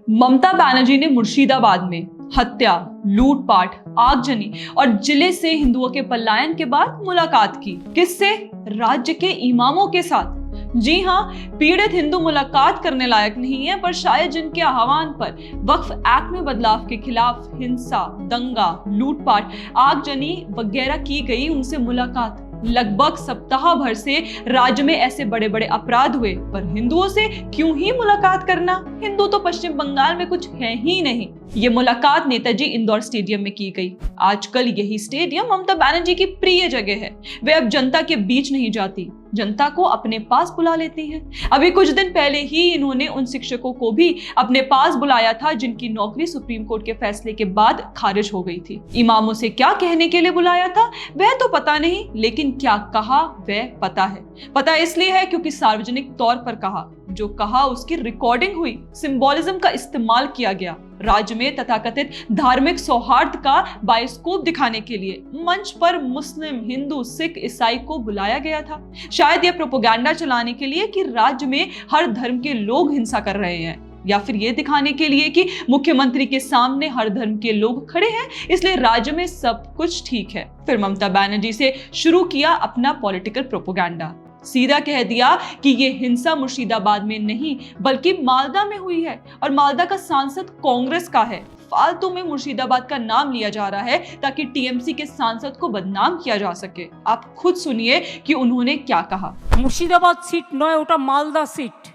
ममता बनर्जी ने मुर्शिदाबाद में हत्या, लूटपाट, आगजनी और जिले से हिंदुओं के पलायन के बाद मुलाकात की। किससे? राज्य के इमामों के साथ। जी हां, पीड़ित हिंदू मुलाकात करने लायक नहीं है, पर शायद जिनके आह्वान पर वक्फ एक्ट में बदलाव के खिलाफ हिंसा, दंगा, लूटपाट, आगजनी वगैरह की गई, उनसे मुलाकात। लगभग सप्ताह भर से राज्य में ऐसे बड़े बड़े अपराध हुए, पर हिंदुओं से क्यों ही मुलाकात करना? हिंदू तो पश्चिम बंगाल में कुछ है ही नहीं। ये मुलाकात नेताजी इंदौर स्टेडियम में की गई। आजकल यही स्टेडियम ममता बनर्जी की प्रिय जगह है। वे अब जनता के बीच नहीं जाती, जनता को अपने पास बुला लेती हैं। अभी कुछ दिन पहले ही इन्होंने उन शिक्षकों को भी अपने पास बुलाया था जिनकी नौकरी सुप्रीम कोर्ट के फैसले के बाद खारिज हो गई थी। इमामों से क्या कहने के लिए बुलाया था वह तो पता नहीं, लेकिन क्या कहा वह पता है। पता इसलिए है क्योंकि सार्वजनिक तौर पर कहा, जो कहा उसकी रिकॉर्डिंग हुई, सिंबॉलिज्म का इस्तेमाल किया गया। राज्य में तथाकथित धार्मिक सौहार्द का बायोस्कोप दिखाने के लिए मंच पर मुस्लिम, हिंदू, सिख, ईसाई को बुलाया गया था। शायद यह प्रोपेगेंडा चलाने के लिए कि राज्य में हर धर्म के लोग हिंसा कर रहे हैं, या फिर ये दिखाने के लिए कि मुख्यमंत्री के सामने हर धर्म के लोग खड़े हैं, इसलिए राज्य में सब कुछ ठीक है। फिर ममता बनर्जी से शुरू किया अपना पॉलिटिकल प्रोपेगेंडा। सीधा कह दिया कि ये हिंसा मुर्शिदाबाद में नहीं बल्कि मालदा में हुई है और मालदा का सांसद कांग्रेस का है। फालतू में मुर्शिदाबाद का नाम लिया जा रहा है ताकि टीएमसी के सांसद को बदनाम किया जा सके। आप खुद सुनिए कि उन्होंने क्या कहा। मुर्शिदाबाद सीट नय, ওটা মালদা सीट।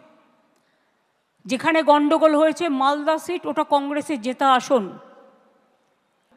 যেখানে গন্ডগোল হয়েছে মালদা सीट, ওটা কংগ্রেসের জেতা আসন।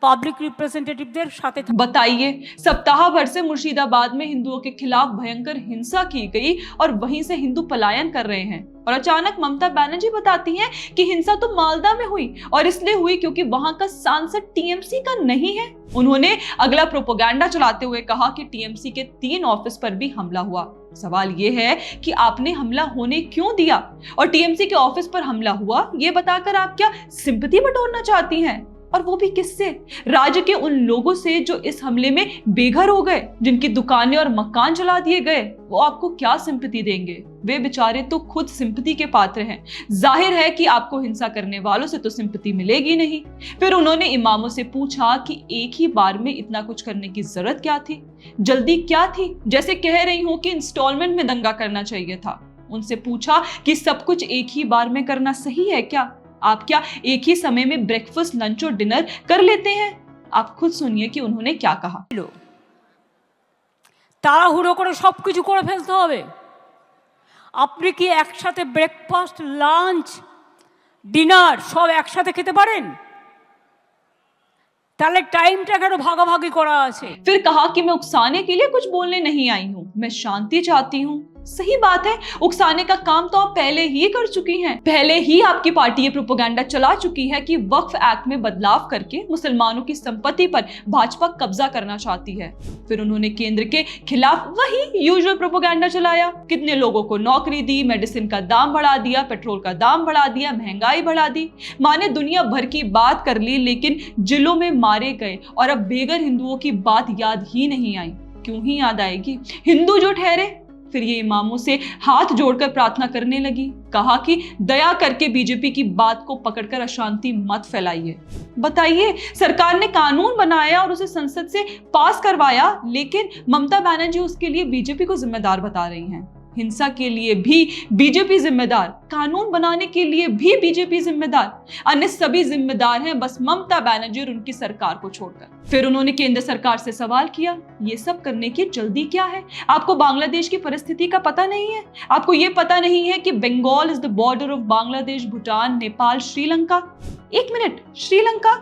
पब्लिक रिप्रेजेंटेटिवদের সাথে। बताइए, सप्ताह भर से मुर्शिदाबाद में हिंदुओं के खिलाफ भयंकर हिंसा की गई और वहीं से हिंदू पलायन कर रहे हैं, और अचानक ममता बनर्जी बताती हैं कि हिंसा तो मालदा में हुई और इसलिए हुई क्योंकि वहां का सांसद टीएमसी का नहीं है। उन्होंने अगला प्रोपेगेंडा चलाते हुए कहा कि टीएमसी के 3 ऑफिस पर भी हमला हुआ। सवाल यह है कि आपने हमला होने क्यों दिया, और टीएमसी के ऑफिस पर हमला हुआ ये बताकर आप क्या सिंपैथी बटोरना चाहती हैं? और वो भी किससे? राज्य के उन लोगों से जो इस हमले में बेघर हो गए, जिनकी दुकानें और मकान जला दिए गए। वो आपको क्या सिंपैथी देंगे? वे बेचारे तो खुद सिंपैथी के पात्र हैं। जाहिर है कि आपको हिंसा करने वालों से तो सिंपैथी मिलेगी नहीं। फिर उन्होंने इमामों से पूछा कि एक ही बार में इतना कुछ करने की जरूरत क्या थी, जल्दी क्या थी? जैसे कह रही हूं कि इंस्टॉलमेंट में दंगा करना चाहिए था। उनसे पूछा कि सब कुछ एक ही बार में करना सही है क्या? आप क्या एक ही समय में ब्रेकफास्ट, लंच और डिनर कर लेते हैं? आप खुद सुनिए कि उन्होंने क्या कहा। তাড়াহুড়ো করে সবকিছু করে ফেলতে হবে। আপনি কি একসাথে ব্রেকফাস্ট, লাঞ্চ, ডিনার সব একসাথে খেতে পারেন? তাহলে টাইমটা কেন ভাগাভাগি করা আছে? फिर कहा कि मैं उकसाने के लिए कुछ बोलने नहीं आई हूँ, मैं शांति चाहती हूँ। सही बात है, उकसाने का काम तो आप पहले ही कर चुकी हैं। पहले ही आपकी पार्टी ये प्रोपेगेंडा चला चुकी है कि वक्फ एक्ट में बदलाव करके मुसलमानों की संपत्ति पर भाजपा कब्जा करना चाहती है। फिर उन्होंने केंद्र के खिलाफ वही यूजुअल प्रोपेगेंडा चलाया। कितने लोगों को नौकरी दी, मेडिसिन का दाम बढ़ा दिया, पेट्रोल का दाम बढ़ा दिया, महंगाई बढ़ा दी। माने दुनिया भर की बात कर ली, लेकिन जिलों में मारे गए और अब बेघर हिंदुओं की बात याद ही नहीं आई। क्यों ही याद आएगी? हिंदू जो ठहरे। फिर ये इमामों से हाथ जोड़कर प्रार्थना करने लगी। कहा कि दया करके बीजेपी की बात को पकड़कर अशांति मत फैलाइए। बताइए, सरकार ने कानून बनाया और उसे संसद से पास करवाया, लेकिन ममता बनर्जी उसके लिए बीजेपी को जिम्मेदार बता रही हैं। हिंसा के लिए भी बीजेपी जिम्मेदार, कानून बनाने के लिए भी बीजेपी जिम्मेदार, अन्य सभी जिम्मेदार हैं बस ममता बनर्जी और उनकी सरकार को छोड़कर। फिर उन्होंने केंद्र सरकार से सवाल किया, ये सब करने की जल्दी क्या है? आपको बांग्लादेश की परिस्थिति का पता नहीं है? आपको ये पता नहीं है कि Bengal is the border of Bangladesh, Bhutan, Nepal, Sri Lanka? एक मिनट, श्रीलंका?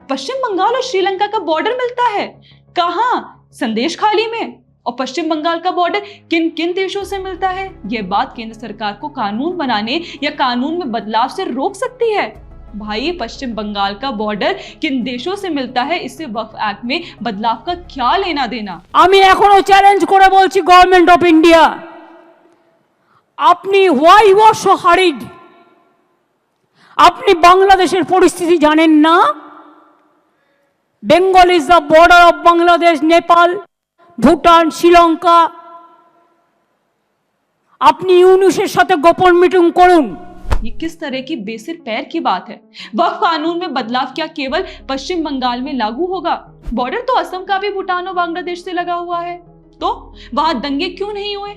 पश्चिम बंगाल और श्रीलंका का बॉर्डर मिलता है कहां? संदेश खाली में। और पश्चिम बंगाल का बॉर्डर किन किन देशों से मिलता है? यह बात केंद्र सरकार को कानून बनाने या कानून में बदलाव से रोक सकती है? भाई, पश्चिम बंगाल का बॉर्डर किन देशों से मिलता है, इससे वक्फ एक्ट में बदलाव का क्या लेना देना? আমি এখনো চ্যালেঞ্জ করে বলছি গভর্নমেন্ট অফ ইন্ডিয়া, আপনি why you are so harried? আপনি বাংলাদেশের পরিস্থিতি জানেন না? Bengal is the border of Bangladesh, Nepal, Bhutan, Sri Lanka. আপনি ইউনুসের সাথে গোপন মিটিং করুন, ये किस तरह की बेसिर पैर की बात है? वक्फ कानून में बदलाव क्या केवल पश्चिम बंगाल में लागू होगा? बॉर्डर तो असम का भी भूटान और बांग्लादेश से लगा हुआ है, तो वहां दंगे क्यों नहीं हुए?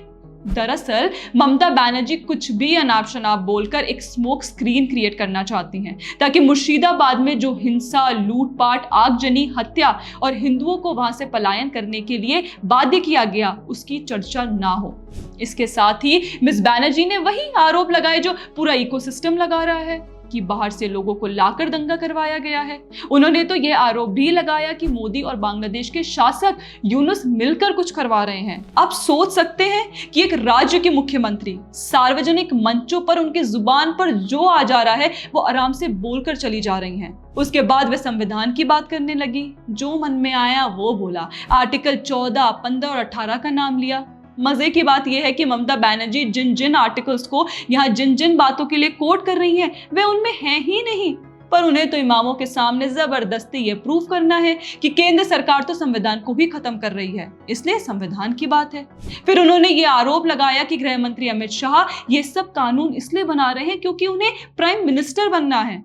दरअसल ममता बनर्जी कुछ भी अनाप शनाप बोलकर एक स्मोक स्क्रीन क्रिएट करना चाहती हैं, ताकि मुर्शिदाबाद में जो हिंसा, लूटपाट, आगजनी, हत्या और हिंदुओं को वहां से पलायन करने के लिए बाध्य किया गया, उसकी चर्चा ना हो। इसके साथ ही मिस बनर्जी ने वही आरोप लगाए जो पूरा इकोसिस्टम लगा रहा है कि बाहर से लोगों को लाकर दंगा करवाया गया है। उन्होंने तो यह आरोप भी लगाया कि मोदी और बांग्लादेश के शासक यूनुस मिलकर कुछ करवा रहे हैं। आप सोच सकते हैं कि एक राज्य के मुख्यमंत्री सार्वजनिक मंचों पर उनकी जुबान पर जो आ जा रहा है वो आराम से बोलकर चली जा रही हैं। उसके बाद वे संविधान की बात करने लगी, जो मन में आया वो बोला, आर्टिकल 14, 15 और 18 का नाम लिया। मजे की बात यह है कि ममता बनर्जी जिन जिन आर्टिकल्स को यहाँ जिन जिन बातों के लिए कोट कर रही हैं, वे उनमें हैं ही नहीं, पर उन्हें तो इमामों के सामने जबरदस्ती ये प्रूफ करना है कि केंद्र सरकार तो संविधान को ही खत्म कर रही है, इसलिए संविधान की बात है। फिर उन्होंने ये आरोप लगाया कि गृह मंत्री अमित शाह ये सब कानून इसलिए बना रहे हैं क्योंकि उन्हें प्राइम मिनिस्टर बनना है।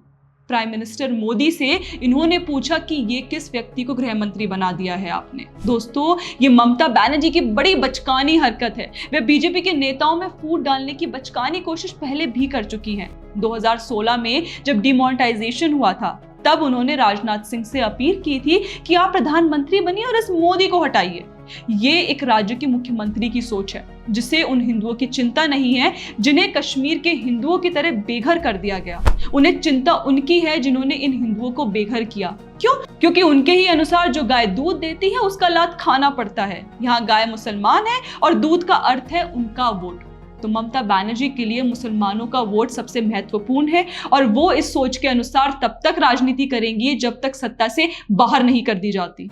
प्राइम मिनिस्टर मोदी से इन्होंने पूछा कि ये किस व्यक्ति को गृह मंत्री बना दिया है आपने। दोस्तों, ये ममता बनर्जी की बड़ी बचकानी हरकत है। वे बीजेपी के नेताओं में फूट डालने की बचकानी कोशिश पहले भी कर चुकी हैं। 2016 में जब डिमोनेटाइजेशन हुआ था, तब उन्होंने राजनाथ सिंह से अपील की थी कि आप प्रधानमंत्री बनिए और इस मोदी को हटाइए। ये एक राज्य के मुख्यमंत्री की सोच है, जिसे उन हिंदुओं की चिंता नहीं है जिन्हें कश्मीर के हिंदुओं की तरह बेघर कर दिया गया। उन्हें चिंता उनकी है जिन्होंने इन हिंदुओं को बेघर किया। क्यों? क्योंकि उनके ही अनुसार जो गाय दूध देती है उसका लात खाना पड़ता है। यहाँ गाय मुसलमान है और दूध का अर्थ है उनका वोट। तो ममता बनर्जी के लिए मुसलमानों का वोट सबसे महत्वपूर्ण है और वो इस सोच के अनुसार तब तक राजनीति करेंगी जब तक सत्ता से बाहर नहीं कर दी जाती।